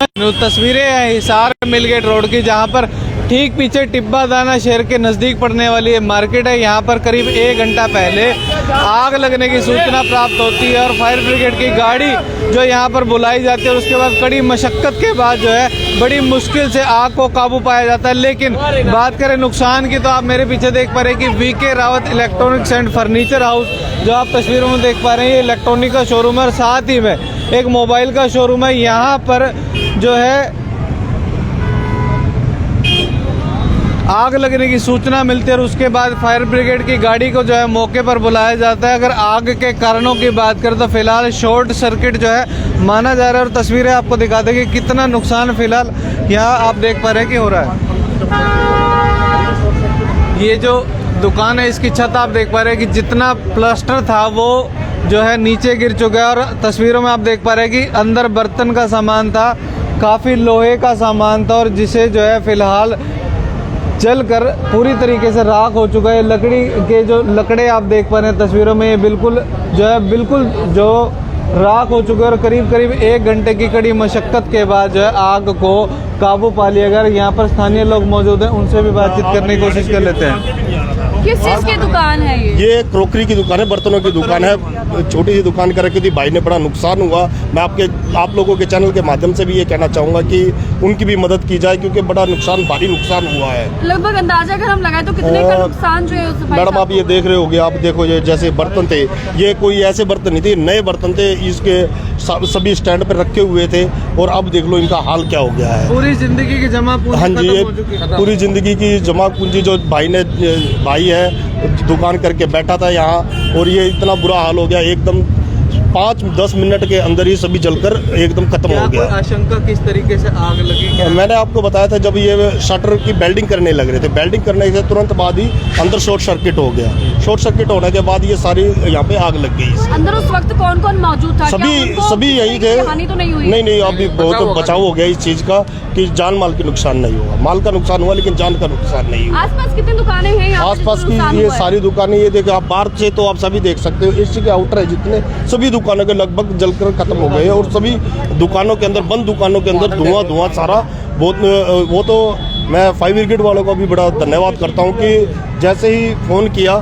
तस्वीरें हैं हिसार मिलगेट रोड की, जहां पर ठीक पीछे टिब्बा दाना शहर के नज़दीक पड़ने वाली ये मार्केट है। यहाँ पर करीब 1 घंटा पहले आग लगने की सूचना प्राप्त होती है और फायर ब्रिगेड की गाड़ी जो यहाँ पर बुलाई जाती है और उसके बाद कड़ी मशक्क़त के बाद जो है बड़ी मुश्किल से आग को काबू पाया जाता है। लेकिन बात करें नुकसान की, तो आप मेरे पीछे देख पा रहे हैं कि VK Rawat electronics and furniture house जो आप तस्वीरों में देख पा रहे हैं, ये इलेक्ट्रॉनिक का शोरूम है और साथ ही में एक मोबाइल का शोरूम है। यहाँ पर जो है आग लगने की सूचना मिलती है और उसके बाद फायर ब्रिगेड की गाड़ी को जो है मौके पर बुलाया जाता है। अगर आग के कारणों की बात करें तो फिलहाल शॉर्ट सर्किट जो है माना जा रहा है और तस्वीरें आपको दिखा देंगे कितना नुकसान फिलहाल यहाँ आप देख पा रहे हैं कि हो रहा है। ये जो दुकान है इसकी छत आप देख पा रहे हैं कि जितना प्लास्टर था वो जो है नीचे गिर चुका है और तस्वीरों में आप देख पा रहे हैं कि अंदर बर्तन का सामान था, काफ़ी लोहे का सामान था और जिसे जो है फिलहाल जलकर पूरी तरीके से राख हो चुका है। लकड़ी के जो लकड़े आप देख पा रहे हैं तस्वीरों में, ये बिल्कुल जो राख हो चुके हैं और करीब 1 घंटे की कड़ी मशक्क़त के बाद जो है आग को काबू पा लिया गया। यहाँ पर स्थानीय लोग मौजूद हैं, उनसे भी बातचीत करने की कोशिश कर लेते हैं। किस चीज़ की दुकान है ये क्रॉकरी की दुकान है, बर्तनों की दुकान है। छोटी सी दुकान कर रखी थी, भाई ने बड़ा नुकसान हुआ। मैं आप लोगों के चैनल के माध्यम से भी ये कहना चाहूँगा कि उनकी भी मदद की जाए क्योंकि बड़ा भारी नुकसान हुआ है। लगभग अंदाजा अगर हम लगाए तो कितने का नुकसान जो है उस मैडम आप ये देख रहे होगे, आप देखो ये जैसे बर्तन थे, ये कोई ऐसे बर्तन नहीं थे, नए बर्तन थे, इसके सभी स्टैंड पर रखे हुए थे और अब देख लो इनका हाल क्या हो गया है। पूरी जिंदगी की जमा पूंजी, हाँ जी, ये पूरी जिंदगी की जमा पूंजी जो भाई है दुकान करके बैठा था यहाँ और ये इतना बुरा हाल हो गया, एकदम 5-10 मिनट के अंदर ही सभी जलकर एकदम खत्म हो गया। आशंका किस तरीके से आग लगी? मैंने आपको बताया था जब ये शटर की वेल्डिंग करने लग रहे थे, वेल्डिंग करने के तुरंत बाद ही अंदर शॉर्ट सर्किट हो गया। शॉर्ट सर्किट होने के बाद ये सारी यहाँ पे आग लग गई। अंदर उस वक्त कौन कौन मौजूद था? सभी यही थे। हानि तो नहीं हुई? नहीं, अभी बहुत बचाव हो गया इस चीज का कि जान माल की नुकसान नहीं हुआ। माल का नुकसान हुआ लेकिन जान का नुकसान नहीं हुआ। आसपास कितनी दुकानें हैं? आसपास की ये सारी दुकानें, ये देखो आप बाहर से तो आप सभी देख सकते हो, एसी के आउटर है जितने सभी दुकानों के लगभग जलकर खत्म हो गए और सभी दुकानों के अंदर, बंद दुकानों के अंदर धुआं सारा बहुत। वो तो मैं फायर ब्रिगेड वालों का भी बड़ा धन्यवाद करता हूँ कि जैसे ही फ़ोन किया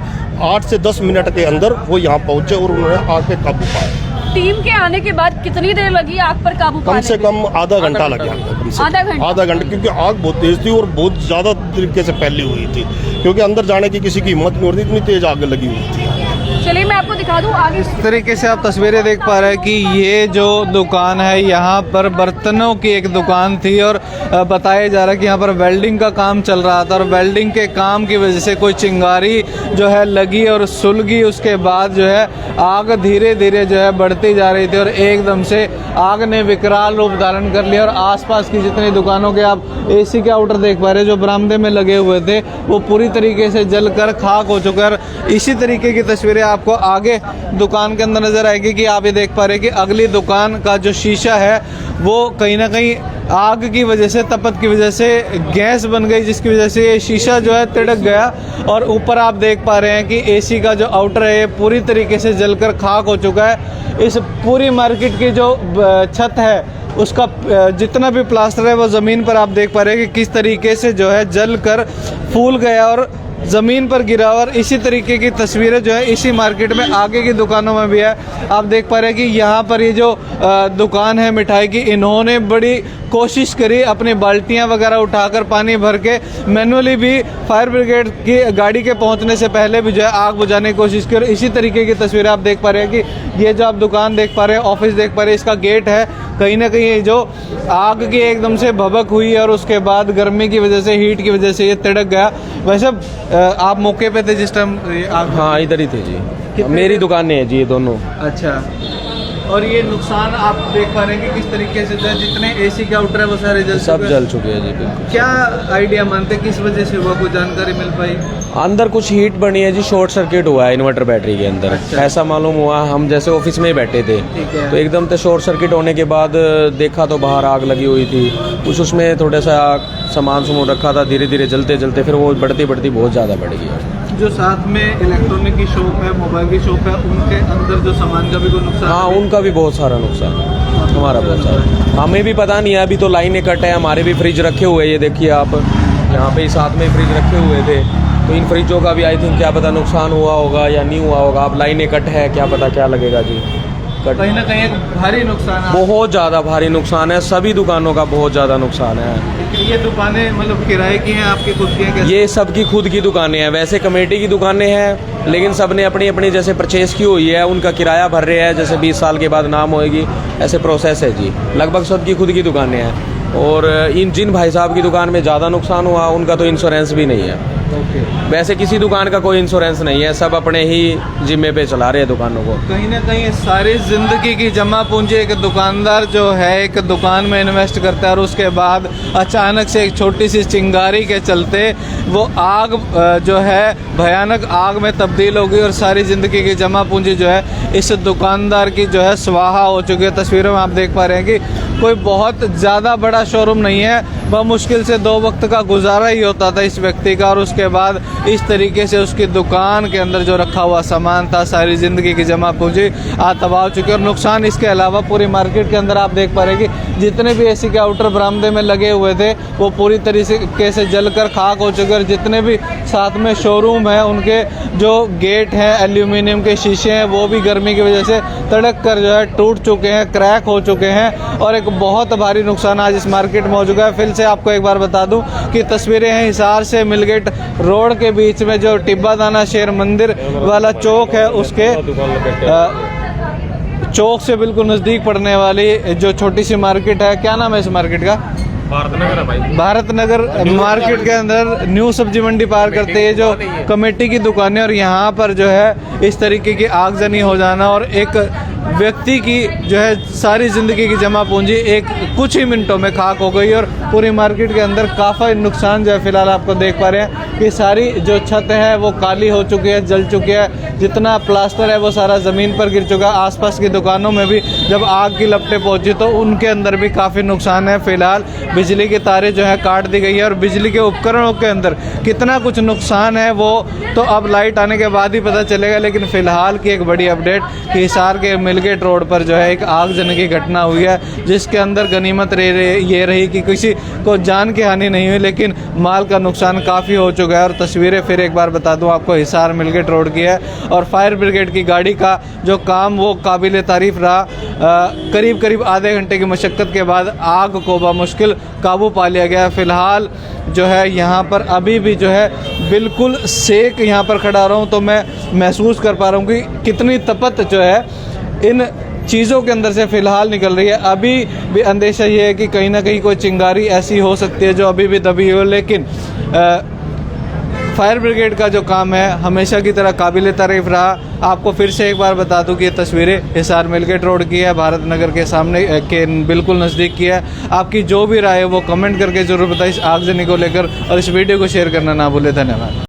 8 से 10 मिनट के अंदर वो यहाँ पहुँचे और उन्होंने आग पे काबू पाया। टीम के आने के बाद कितनी देर लगी आग पर काबू पाने? कम से कम आधा घंटा लग गया। आधा घंटा क्योंकि आग बहुत तेज थी और बहुत ज़्यादा तरीके से फैली हुई थी क्योंकि अंदर जाने की किसी की हिम्मत नहीं हो रही, इतनी तेज आग लगी हुई थी। चलिए मैं आपको दिखा दूं आगे। इस तरीके से आप तस्वीरें देख पा रहे हैं कि ये जो दुकान है यहाँ पर बर्तनों की एक दुकान थी और बताया जा रहा है कि यहाँ पर वेल्डिंग का काम चल रहा था और वेल्डिंग के काम की वजह से कोई चिंगारी जो है लगी और सुलगी। उसके बाद जो है आग धीरे धीरे जो है बढ़ती जा रही थी और एकदम से आग ने विकराल रूप धारण कर लिया और आसपास की जितनी दुकानों के आप एसी के आउटर देख पा रहे हैं जो बरामदे में लगे हुए थे वो पूरी तरीके से जलकर खाक हो चुका है। इसी तरीके की तस्वीरें आपको आगे दुकान के अंदर नजर आएगी कि आप ये देख पा रहे हैं कि अगली दुकान का जो शीशा है वो कहीं ना कहीं आग की वजह से, तपत की वजह से गैस बन गई जिसकी वजह से ये शीशा जो है तिड़क गया और ऊपर आप देख पा रहे हैं कि एसी का जो आउटर है ये पूरी तरीके से जलकर खाक हो चुका है। इस पूरी मार्केट की जो छत है उसका जितना भी प्लास्टर है वो ज़मीन पर आप देख पा रहे हैं कि किस तरीके से जो है जलकर फूल गया और ज़मीन पर गिरा। और इसी तरीके की तस्वीरें जो है इसी मार्केट में आगे की दुकानों में भी है। आप देख पा रहे हैं कि यहाँ पर ये जो दुकान है मिठाई की, इन्होंने बड़ी कोशिश करी अपनी बाल्टियाँ वगैरह उठाकर पानी भर के मैनुअली भी फायर ब्रिगेड की गाड़ी के पहुँचने से पहले भी जो है आग बुझाने की कोशिश की। और इसी तरीके की तस्वीरें आप देख पा रहे हैं कि ये जो आप दुकान देख पा रहे हैं, ऑफिस देख पा रहे हैं, इसका गेट है कहीं ना कहीं जो आग की एकदम से भभक हुई और उसके बाद गर्मी की वजह से, हीट की वजह से ये तिड़क गया। वैसे आप मौके पे थे जिस टाइम? हाँ इधर ही थे जी, मेरी दुकान है जी ये दोनों। अच्छा, और ये नुकसान आप देख पा रहे हैं कि किस तरीके से जितने एसी के आउटर है वो सारे सब जल चुके हैं जी। बिल्कुल। क्या आइडिया मानते किस वजह से हुआ, कोई जानकारी मिल पाई? अंदर कुछ हीट बनी है जी, शॉर्ट सर्किट हुआ है इन्वर्टर बैटरी के अंदर। अच्छा। ऐसा मालूम हुआ, हम जैसे ऑफिस में ही बैठे थे तो एकदम से शॉर्ट सर्किट होने के बाद देखा तो बाहर आग लगी हुई थी। कुछ उसमें थोड़ा सा सामान रखा था, धीरे धीरे जलते जलते फिर वो बढ़ती बहुत ज़्यादा बढ़ गई। जो साथ में इलेक्ट्रॉनिक की शॉप है, मोबाइल की शॉप है, उनके अंदर जो सामान का भी कोई नुकसान? हाँ, उनका भी बहुत सारा नुकसान है, हमारा बहुत सारा। हमें भी पता नहीं है, अभी तो लाइनें कट है, हमारे भी फ्रिज रखे हुए, ये देखिए आप, यहाँ पे ही साथ में फ्रिज रखे हुए थे, तो इन फ्रिजों का भी आई थिंक क्या पता नुकसान हुआ होगा या नहीं हुआ होगा। अब लाइनें कट है, क्या पता क्या लगेगा जी। कहीं ना कहीं एक भारी नुकसान है। बहुत ज़्यादा भारी नुकसान है, सभी दुकानों का बहुत ज़्यादा नुकसान है। ये दुकानें मतलब किराए की हैं, आपकी खुद की हैं? ये सबकी खुद की दुकानें हैं, वैसे कमेटी की दुकानें हैं, लेकिन सब ने अपनी अपनी जैसे परचेज़ की हुई है, उनका किराया भर रहे हैं, जैसे 20 साल के बाद नाम होएगी, ऐसे प्रोसेस है जी। लगभग सबकी खुद की दुकानें हैं, और जिन भाई साहब की दुकान में ज़्यादा नुकसान हुआ उनका तो इंश्योरेंस भी नहीं है। वैसे किसी दुकान का कोई इंश्योरेंस नहीं है, सब अपने ही जिम्मे पे चला रहे हैं दुकानों को। कहीं ना कहीं सारी जिंदगी की जमा पूंजी एक दुकानदार जो है एक दुकान में इन्वेस्ट करता है, और उसके बाद अचानक से एक छोटी सी चिंगारी के चलते वो आग जो है भयानक आग में तब्दील हो गई, और सारी ज़िंदगी की जमा पूंजी जो है इस दुकानदार की जो है स्वाहा हो चुकी है। तस्वीरों में आप देख पा रहे हैं कि कोई बहुत ज़्यादा बड़ा शोरूम नहीं है, वह मुश्किल से 2 वक्त का गुजारा ही होता था इस व्यक्ति का, और उसके बाद इस तरीके से उसकी दुकान के अंदर जो रखा हुआ सामान था, सारी ज़िंदगी की जमा पूंजी आज तबाह हो चुकी है। और नुकसान इसके अलावा पूरी मार्केट के अंदर आप देख पा रहे हैं कि जितने भी एसी के आउटर बरामदे में लगे हुए थे वो पूरी तरीके से जलकर खाक हो चुके हैं, और जितने भी साथ में शोरूम है उनके जो गेट हैं एल्यूमिनियम के शीशे हैं वो भी गर्मी की वजह से तड़क कर जो है टूट चुके हैं, क्रैक हो चुके हैं, और एक बहुत भारी नुकसान आज इस मार्केट में हो चुका है। फिर से आपको एक बार बता दूं कि तस्वीरें हैं हिसार से मिलगेट रोड के बीच में जो टिब्बा दाना शेर मंदिर वाला चौक है, उसके चौक से बिल्कुल नज़दीक पड़ने वाली जो छोटी सी मार्केट है, क्या नाम है इस मार्केट का? भारत नगर है भाई। भारत नगर मार्केट के अंदर न्यू सब्जी मंडी पार करते हैं जो कमेटी की दुकानें, और यहाँ पर जो है इस तरीके की आगजनी हो जाना और एक व्यक्ति की जो है सारी ज़िंदगी की जमा पूंजी एक कुछ ही मिनटों में खाक हो गई। और पूरी मार्केट के अंदर काफ़ी नुकसान जो है फिलहाल आपको देख पा रहे हैं कि सारी जो छत है वो काली हो चुकी है, जल चुकी है, जितना प्लास्टर है वो सारा ज़मीन पर गिर चुका है। आसपास की दुकानों में भी जब आग की लपटें पहुंची तो उनके अंदर भी काफ़ी नुकसान है। फिलहाल बिजली की तारें जो है काट दी गई है, और बिजली के उपकरणों के अंदर कितना कुछ नुकसान है वो तो अब लाइट आने के बाद ही पता चलेगा। लेकिन फ़िलहाल की एक बड़ी अपडेट कि हिसार के मिलगेट रोड पर जो है एक आगजनी की घटना हुई है, जिसके अंदर गनीमत ये रही कि किसी को जान की हानि नहीं हुई, लेकिन माल का नुकसान काफ़ी हो चुका है। और तस्वीरें फिर एक बार बता दूं आपको हिसार मिलगेट रोड की है, और फायर ब्रिगेड की गाड़ी का जो काम वो काबिल तारीफ़ रहा। करीब करीब आधे घंटे की मशक्क़त के बाद आग को बामुश्किल काबू पा लिया गया। फ़िलहाल जो है यहाँ पर अभी भी जो है बिल्कुल सेक यहाँ पर खड़ा रहा हूँ तो मैं महसूस कर पा रहा हूँ कि कितनी तपत जो है इन चीज़ों के अंदर से फ़िलहाल निकल रही है। अभी भी अंदेशा ये है कि कहीं ना कहीं कोई चिंगारी ऐसी हो सकती है जो अभी भी दबी हो, लेकिन फायर ब्रिगेड का जो काम है हमेशा की तरह काबिल तारीफ़ रहा। आपको फिर से एक बार बता दूं कि ये तस्वीरें हिसार मिलगेट रोड की है, भारत नगर के सामने के बिल्कुल नज़दीक की है। आपकी जो भी राय है वो कमेंट करके ज़रूर बताइए इस आगजनी को लेकर, और इस वीडियो को शेयर करना ना भूलें। धन्यवाद।